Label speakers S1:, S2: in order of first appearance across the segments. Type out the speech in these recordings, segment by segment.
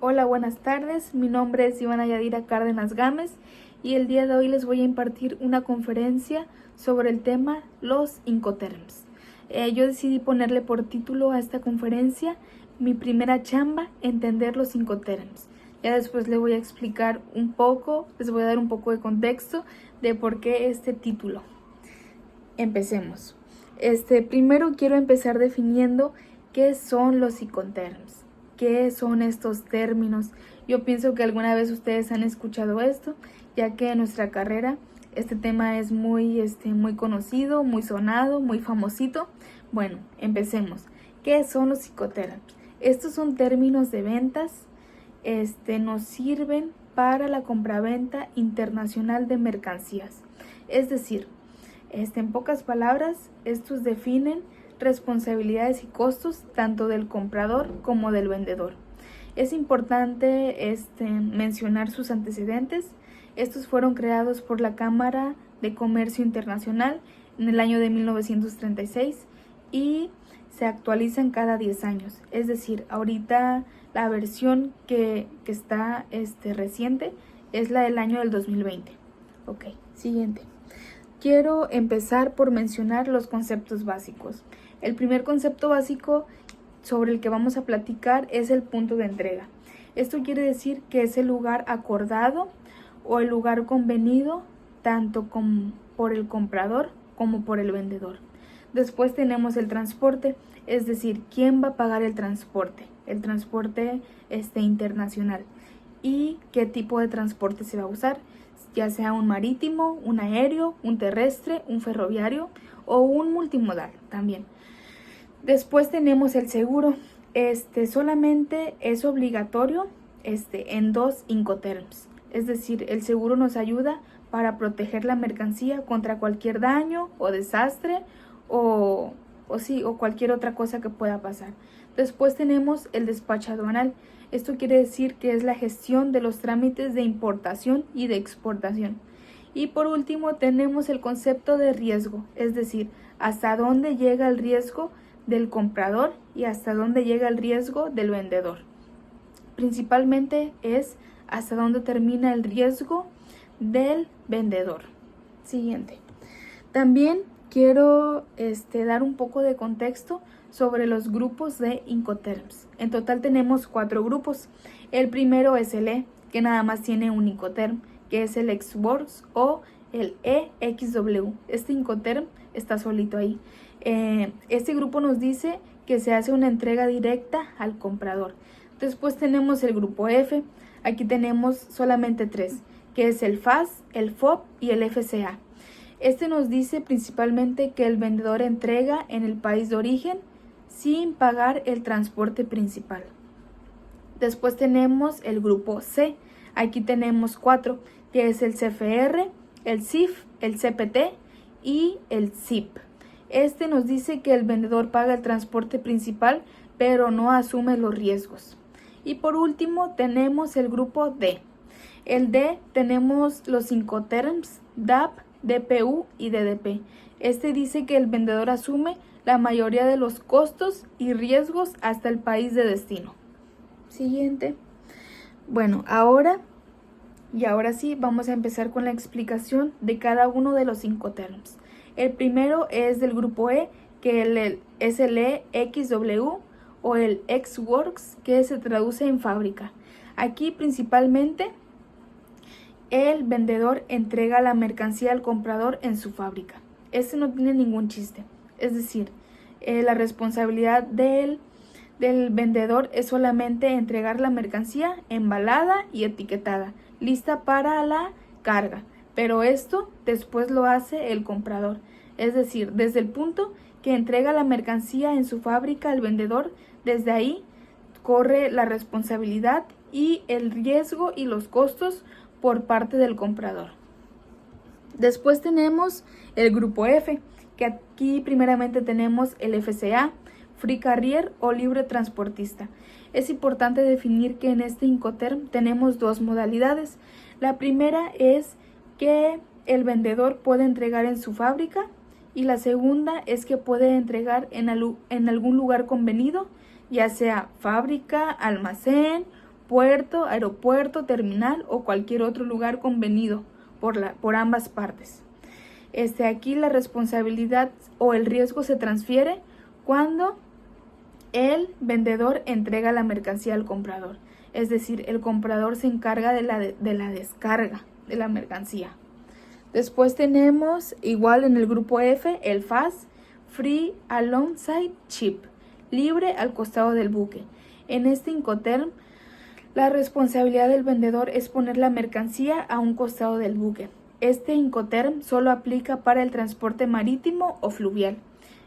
S1: Hola, buenas tardes. Mi nombre es Ivana Yadira Cárdenas Gámez y el día de hoy les voy a impartir una conferencia sobre el tema los Incoterms. Yo decidí ponerle por título a esta conferencia Mi primera chamba, entender los Incoterms. Ya después les voy a explicar un poco, les voy a dar un poco de contexto de por qué este título. Empecemos. Primero quiero empezar definiendo qué son los Incoterms. ¿Qué son estos términos? Yo pienso que alguna vez ustedes han escuchado esto, ya que en nuestra carrera este tema es muy conocido, muy sonado, muy famosito. Bueno, empecemos. ¿Qué son los Incoterms? Estos son términos de ventas, nos sirven para la compraventa internacional de mercancías. Es decir, en pocas palabras, estos definen responsabilidades y costos tanto del comprador como del vendedor. Es importante mencionar sus antecedentes. Estos fueron creados por la Cámara de Comercio Internacional en el año de 1936 y se actualizan cada 10 años. Es decir, ahorita la versión que está reciente es la del año del 2020. Ok, siguiente. Quiero empezar por mencionar los conceptos básicos. El primer concepto básico sobre el que vamos a platicar es el punto de entrega. Esto quiere decir que es el lugar acordado o el lugar convenido tanto por el comprador como por el vendedor. Después tenemos el transporte, es decir, quién va a pagar el transporte internacional y qué tipo de transporte se va a usar, ya sea un marítimo, un aéreo, un terrestre, un ferroviario o un multimodal también. Después tenemos el seguro. Solamente es obligatorio en dos Incoterms. Es decir, el seguro nos ayuda para proteger la mercancía contra cualquier daño o desastre o cualquier otra cosa que pueda pasar. Después tenemos el despacho aduanal. Esto quiere decir que es la gestión de los trámites de importación y de exportación. Y por último tenemos el concepto de riesgo, es decir, hasta dónde llega el riesgo del comprador y hasta dónde llega el riesgo del vendedor. Principalmente es hasta dónde termina el riesgo del vendedor. Siguiente. También quiero dar un poco de contexto sobre los grupos de Incoterms. En total tenemos 4 grupos. El primero es el E, que nada más tiene un Incoterm, que es el Ex-Works o el EXW. Este Incoterm está solito ahí. Este grupo nos dice que se hace una entrega directa al comprador. Después tenemos el grupo F. Aquí tenemos solamente 3, que es el FAS, el FOB y el FCA. Nos dice principalmente que el vendedor entrega en el país de origen sin pagar el transporte principal. Después tenemos el grupo C. Aquí tenemos 4, que es el CFR, el CIF, el CPT y el CIP. Nos dice que el vendedor paga el transporte principal, pero no asume los riesgos. Y por último tenemos el grupo D. El D tenemos los Incoterms, DAP, DPU y DDP. Dice que el vendedor asume la mayoría de los costos y riesgos hasta el país de destino. Siguiente. Bueno, ahora sí vamos a empezar con la explicación de cada uno de los Incoterms. El primero es del grupo E, que es el EXW o el Ex-Works, que se traduce en fábrica. Aquí principalmente el vendedor entrega la mercancía al comprador en su fábrica. No tiene ningún chiste. Es decir, la responsabilidad del vendedor es solamente entregar la mercancía embalada y etiquetada, lista para la carga. Pero esto después lo hace el comprador. Es decir, desde el punto que entrega la mercancía en su fábrica al vendedor, desde ahí corre la responsabilidad y el riesgo y los costos por parte del comprador. Después tenemos el grupo F, que aquí primeramente tenemos el FCA, Free Carrier o libre transportista. Es importante definir que en este Incoterm tenemos 2 modalidades. La primera es que el vendedor puede entregar en su fábrica y la segunda es que puede entregar en algún lugar convenido, ya sea fábrica, almacén, puerto, aeropuerto, terminal o cualquier otro lugar convenido por ambas partes. Aquí la responsabilidad o el riesgo se transfiere cuando el vendedor entrega la mercancía al comprador. Es decir, el comprador se encarga de la descarga de la mercancía. Después tenemos, igual en el grupo F, el FAS, Free Alongside Ship, libre al costado del buque. En este Incoterm, la responsabilidad del vendedor es poner la mercancía a un costado del buque. Este Incoterm solo aplica para el transporte marítimo o fluvial.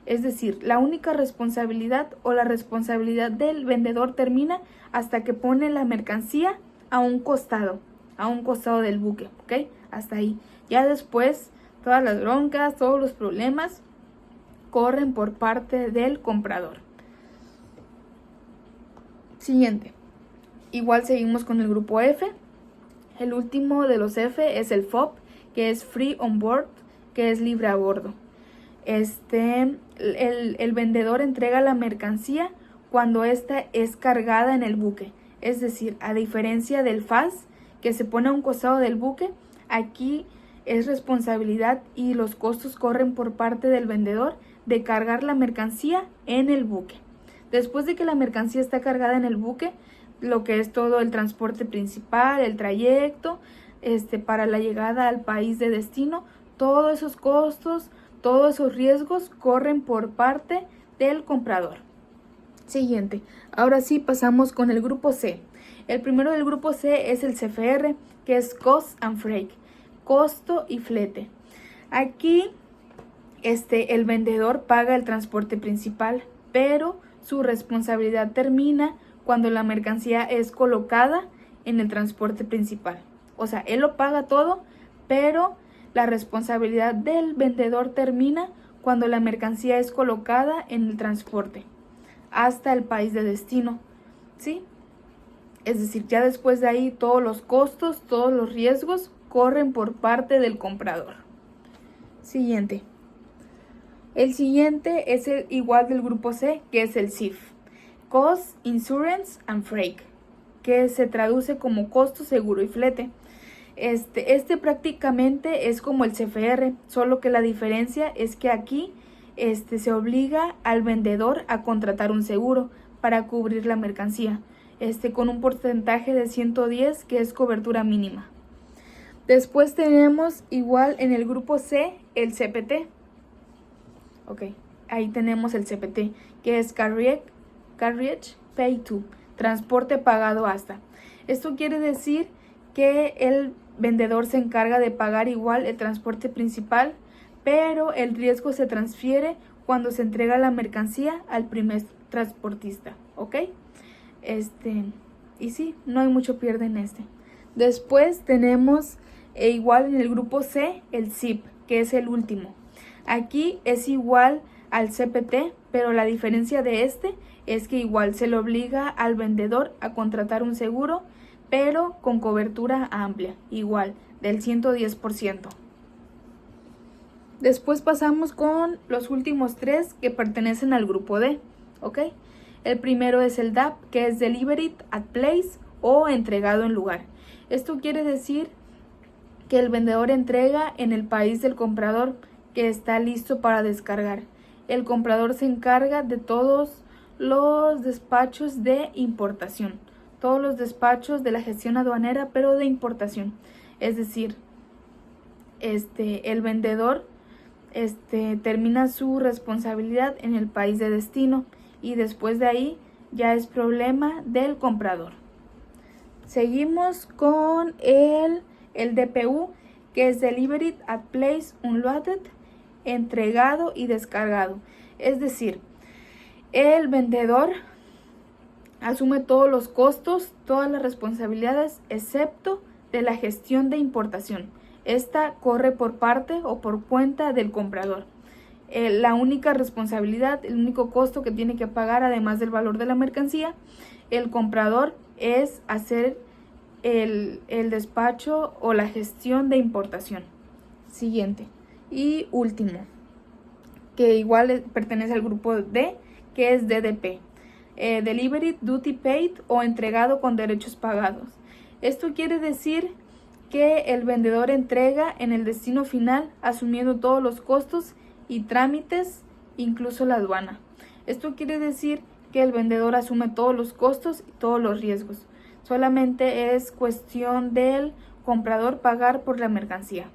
S1: Es decir, la única responsabilidad o la responsabilidad del vendedor termina hasta que pone la mercancía a un costado del buque, ¿ok? Hasta ahí. Ya después, todas las broncas, todos los problemas corren por parte del comprador. Siguiente. Igual seguimos con el grupo F. El último de los F es el FOB, que es Free on Board, que es libre a bordo. El vendedor entrega la mercancía cuando ésta es cargada en el buque. Es decir, a diferencia del FAS, que se pone a un costado del buque, aquí es responsabilidad y los costos corren por parte del vendedor de cargar la mercancía en el buque. Después de que la mercancía está cargada en el buque, lo que es todo el transporte principal, el trayecto, para la llegada al país de destino, todos esos costos, todos esos riesgos corren por parte del comprador. Siguiente. Ahora sí pasamos con el grupo C. El primero del grupo C es el CFR, que es Cost and Freight, costo y flete. Aquí el vendedor paga el transporte principal, pero su responsabilidad termina cuando la mercancía es colocada en el transporte principal. O sea, él lo paga todo, pero la responsabilidad del vendedor termina cuando la mercancía es colocada en el transporte hasta el país de destino, ¿sí? Es decir, ya después de ahí todos los costos, todos los riesgos corren por parte del comprador. Siguiente. El siguiente es el igual del grupo C, que es el CIF, Cost, Insurance and Freight, que se traduce como costo, seguro y flete. Prácticamente es como el CFR, solo que la diferencia es que aquí se obliga al vendedor a contratar un seguro para cubrir la mercancía, con un porcentaje de 110, que es cobertura mínima. Después tenemos igual en el grupo C el CPT. Ok, ahí tenemos el CPT, que es Carriage Pay To, transporte pagado hasta. Esto quiere decir que el vendedor se encarga de pagar igual el transporte principal, pero el riesgo se transfiere cuando se entrega la mercancía al primer transportista, ¿ok? Y sí, no hay mucho pierde en este. Después tenemos igual en el grupo C el ZIP, que es el último. Aquí es igual al CPT, pero la diferencia de es que igual se le obliga al vendedor a contratar un seguro, pero con cobertura amplia, igual, del 110%. Después pasamos con los últimos tres que pertenecen al grupo D, ¿ok? El primero es el DAP, que es Delivered at Place o entregado en lugar. Esto quiere decir que el vendedor entrega en el país del comprador, que está listo para descargar. El comprador se encarga de todos los despachos de importación, todos los despachos de la gestión aduanera, pero de importación. Es decir, el vendedor termina su responsabilidad en el país de destino y después de ahí ya es problema del comprador. Seguimos con el DPU, que es Delivered at Place Unloaded, entregado y descargado. Es decir, el vendedor asume todos los costos, todas las responsabilidades, excepto de la gestión de importación. Esta corre por parte o por cuenta del comprador. La única responsabilidad, el único costo que tiene que pagar, además del valor de la mercancía, el comprador, es hacer el despacho o la gestión de importación. Siguiente y último, que igual pertenece al grupo D, que es DDP, delivery duty paid o entregado con derechos pagados. Esto quiere decir que el vendedor entrega en el destino final asumiendo todos los costos y trámites, incluso la aduana. Esto quiere decir que el vendedor asume todos los costos y todos los riesgos. Solamente es cuestión del comprador pagar por la mercancía.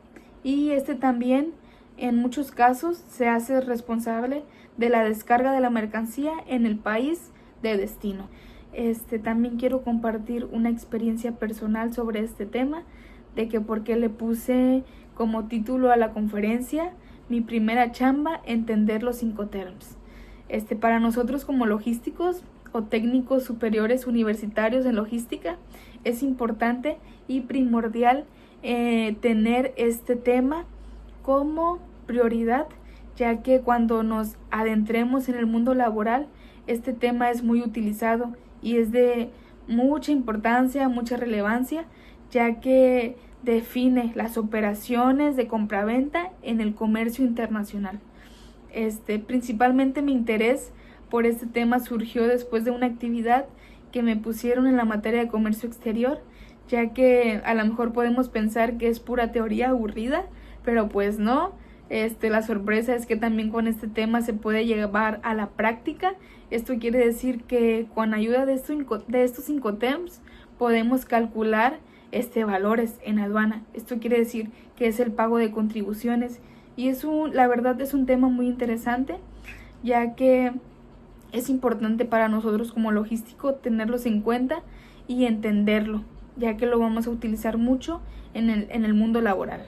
S1: Y también en muchos casos se hace responsable de la descarga de la mercancía en el país de destino. También quiero compartir una experiencia personal sobre este tema, de que por qué le puse como título a la conferencia mi primera chamba, entender los Incoterms. Para nosotros como logísticos o técnicos superiores universitarios en logística es importante y primordial tener este tema como prioridad, ya que cuando nos adentremos en el mundo laboral este tema es muy utilizado y es de mucha importancia, mucha relevancia, ya que define las operaciones de compraventa en el comercio internacional. Principalmente mi interés por este tema surgió después de una actividad que me pusieron en la materia de comercio exterior, ya que a lo mejor podemos pensar que es pura teoría aburrida, pero pues no. La sorpresa es que también con este tema se puede llevar a la práctica. Esto quiere decir que con ayuda de estos Incoterms podemos calcular valores en aduana. Esto quiere decir que es el pago de contribuciones y la verdad es un tema muy interesante, ya que es importante para nosotros como logístico tenerlos en cuenta y entenderlo, ya que lo vamos a utilizar mucho en el mundo laboral.